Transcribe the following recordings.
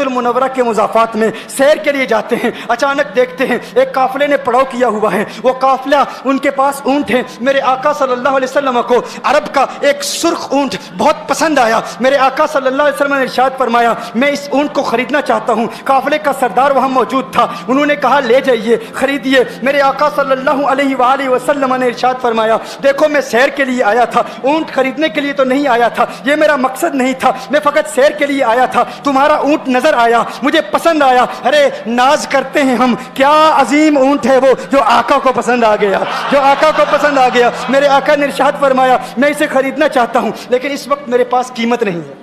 المنورہ کے مضافات میں سیر کے لیے جاتے ہیں، اچانک دیکھتے ہیں ایک قافلے نے پڑاؤ کیا ہوا ہے، وہ قافلہ ان کے پاس اونٹ ہے۔ میرے آقا صلی اللہ علیہ وسلم کو عرب کا ایک سرخ اونٹ بہت پسند آیا۔ میرے آقا صلی اللہ علیہ وسلم نے ارشاد فرمایا میں اس اونٹ کو خریدنا چاہتا ہوں۔ قافلے کا سردار وہاں موجود تھا، انہوں نے کہا لے جائیے، خریدیے۔ میرے آقا صلی اللہ علیہ وآلہ وسلم نے ارشاد فرمایا دیکھو میں سیر کے لیے آیا تھا، اونٹ خریدنے کے لیے تو نہیں آیا تھا، یہ میرا مقصد نہیں تھا، میں فقط سیر کے لیے آیا تھا۔ تمہارا اونٹ نظر آیا، مجھے پسند آیا۔ ارے ناز کرتے ہیں ہم، کیا عظیم اونٹ ہے وہ جو آقا کو پسند آ گیا، جو آقا کو پسند آ گیا۔ میرے آقا نے ارشاد فرمایا میں اسے خریدنا چاہتا ہوں لیکن اس وقت میرے پاس قیمت نہیں ہے،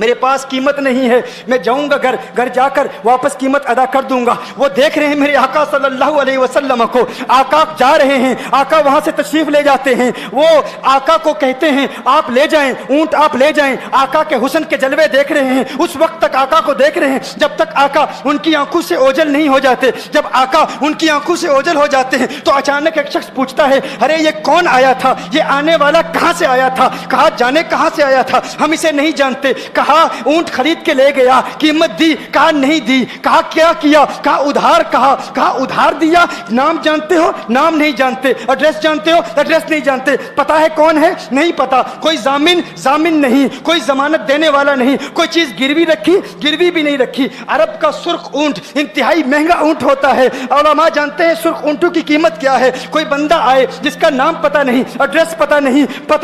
میرے پاس قیمت نہیں ہے، میں جاؤں گا گھر جا کر واپس قیمت ادا کر دوں گا۔ وہ دیکھ رہے ہیں میرے آقا صلی اللہ علیہ وسلم کو، آقا جا رہے ہیں، آقا وہاں سے تشریف لے جاتے ہیں، وہ آقا کو کہتے ہیں آپ لے جائیں اونٹ، آپ لے جائیں۔ آقا کے حسن کے جلوے دیکھ رہے ہیں، اس وقت تک آقا کو دیکھ رہے ہیں جب تک آقا ان کی آنکھوں سے اوجھل نہیں ہو جاتے۔ جب آقا ان کی آنکھوں سے اوجھل ہو جاتے ہیں تو اچانک ایک شخص پوچھتا ہے ارے یہ کون آیا تھا، یہ آنے والا کہاں سے آیا تھا؟ کہا جانے کہاں سے آیا تھا، ہم اسے نہیں جانتے۔ کہا اونٹ خرید کے لے گیا، قیمت دی؟ کہا نہیں دی۔ کہا کیا کیا؟ کہا ادھار۔ کہا ادھار دیا؟ نام جانتے ہو؟ نام نہیں جانتے۔ ایڈریس جانتے ہو؟ ایڈریس نہیں جانتے۔ پتا ہے کون ہے؟ نہیں پتا۔ کوئی ضامن نہیں، کوئی ضمانت دینے والا نہیں، کوئی چیز گروی رکھی؟ گروی بھی نہیں رکھی۔ عرب کا سرخ اونٹ انتہائی مہنگا اونٹ ہوتا ہے، علماء جانتے ہیں سرخ اونٹوں کی قیمت کیا ہے۔ کوئی بندہ آئے جس کا نام پتا نہیں، ایڈریس پتا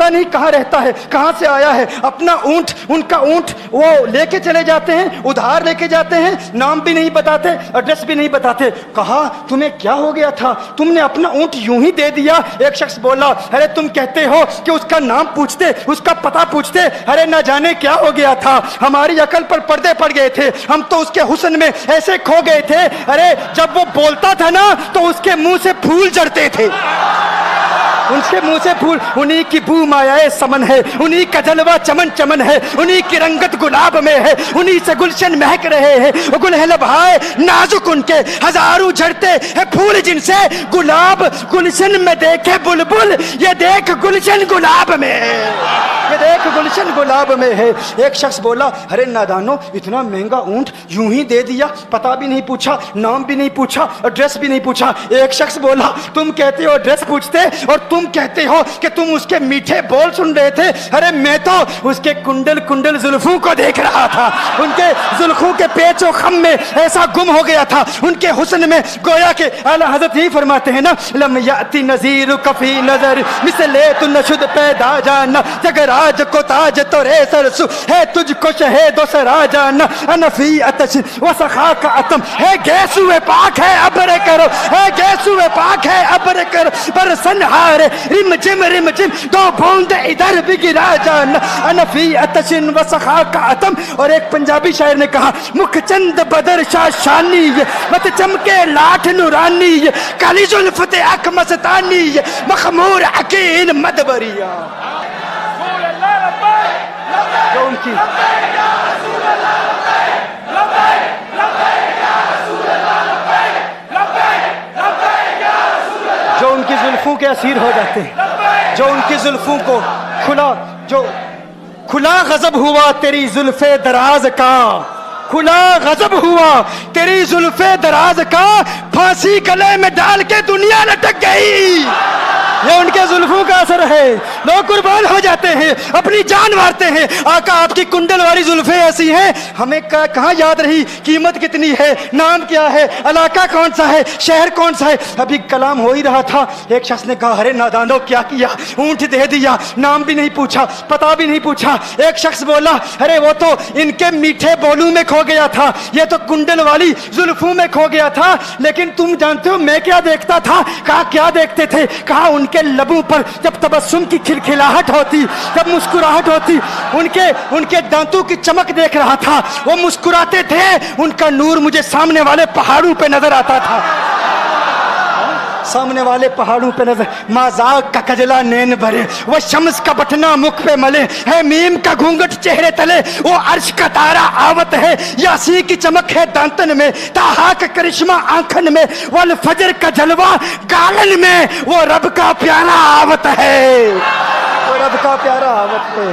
نہیں کہاں رہتا ہے، کہاں سے آیا ہے، اپنا اونٹ، ان کا اونٹ وہ لے کے چلے جاتے ہیں، ادھار لے کے جاتے ہیں، نام بھی نہیں بتاتے، ایڈریس بھی نہیں بتاتے۔ کہا تمہیں کیا ہو گیا تھا، تم نے اپنا اونٹ یوں ہی دے دیا؟ ایک شخص بولا ارے تم کہتے ہو کہ اس کا نام پوچھتے، اس کا پتہ پوچھتے، ارے نہ جانے کیا ہو گیا تھا، ہماری عقل پر پردے پڑ گئے تھے، ہم تو اس کے حسن میں ایسے کھو گئے تھے، ارے جب وہ بولتا تھا نا تو اس کے منہ سے پھول جھڑتے تھے، ان کے منہ سے پھول۔ انہی کی بو مایہ سمن ہے، انہی کا جلوہ چمن چمن ہے، انہی کی رنگت گلاب میں ہے، انہی سے گلشن مہک رہے ہیں، گل ہے لبہائے نازک ان کے، ہزاروں جھڑتے ہیں پھول جن سے گلاب گلشن میں دیکھے بلبل، یہ دیکھ گلشن گلاب میں ہے، یہ دیکھ گلشن گلاب میں ہے۔ ایک شخص بولا ارے نادانو اتنا مہنگا اونٹ یوں ہی دے دیا، پتہ بھی نہیں پوچھا، نام بھی نہیں پوچھا، ایڈریس بھی نہیں پوچھا۔ ایک شخص بولا تم کہتے ہو ایڈریس پوچھتے اور تم کہتے ہو کہ تم اس کے میٹھے بول سن رہے تھے، ارے میں تو اس کے کنڈل زلفوں کو دیکھ رہا تھا، ان کے زلفوں کے پیچ و خم میں ایسا گم ہو گیا تھا، ان کے حسن میں گویا کہ اعلیٰ حضرت یہی فرماتے ہیں نا لم یاتی نذیر کفی نظر مثل تو نشد پیدا جانا، جگر آج کو تاج تو رے سرسو ہے تجھ کو شہید و سرا جانا، انفی اتش و سخا کا اتم ہے گیسو پاک ہے ابر کرو، ہے گیسو پاک ہے ابر کرو، برسن ہار رم جم دو بوند ادھر بھی گرا جانا، انفی اتشن و سخا کا اتم۔ اور ایک پنجابی شاعر نے کہا مکھ چند بدر شاہ شانی، مت چمکے لاٹھ نورانی، کالی زلفت اک مستانی، مخمور عقین مدبریا۔ جو ان کی جو ان کی زلفوں کے اسیر ہو جاتے ہیں، جو ان کی زلفوں کو کھلا غضب ہوا تیری زلف دراز کا، کھلا غضب ہوا تیری زلف دراز کا، پھانسی گلے میں ڈال کے دنیا لٹک گئی۔ یہ ان کے زلفوں کا اثر ہے، لوگ قربان ہو جاتے ہیں، اپنی جان مارتے ہیں۔ آقا آپ کی کنڈل والی زلفیں ایسی ہیں ہمیں کہاں یاد رہی قیمت کتنی ہے، نام کیا ہے، علاقہ کون سا ہے، شہر کون سا ہے۔ ابھی کلام ہو ہی رہا تھا، ایک شخص نے کہا ارے نادانو کیا کیا، اونٹ دے دیا، نام بھی نہیں پوچھا، پتہ بھی نہیں پوچھا۔ ایک شخص بولا ارے وہ تو ان کے میٹھے بولوں میں کھو گیا تھا، یہ تو کنڈل والی زلفوں میں کھو گیا تھا، لیکن تم جانتے ہو میں کیا دیکھتا تھا؟ کہا کیا دیکھتے تھے؟ کہا ان کے لبوں پر جب تبسم کی کھلکھلاہٹ ہوتی، جب مسکراہٹ ہوتی، ان کے دانتوں کی چمک دیکھ رہا تھا، وہ مسکراتے تھے، ان کا نور مجھے سامنے والے پہاڑوں پہ نظر آتا تھا، سامنے والے پہاڑوں پہ نظر۔ مازاغ کا کجلا نین بھرے، وہ شمس کا بٹنا مکھ پہ ملے، ہے میم کا گھونگٹ چہرے تلے، وہ عرش کا تارا آوت ہے، یاسی کی چمک ہے دانتن میں، تاہا کا کرشمہ آنکھن میں، والفجر کا جلوہ گالن میں، وہ رب کا پیارا آوت ہے، وہ رب کا پیارا آوت ہے۔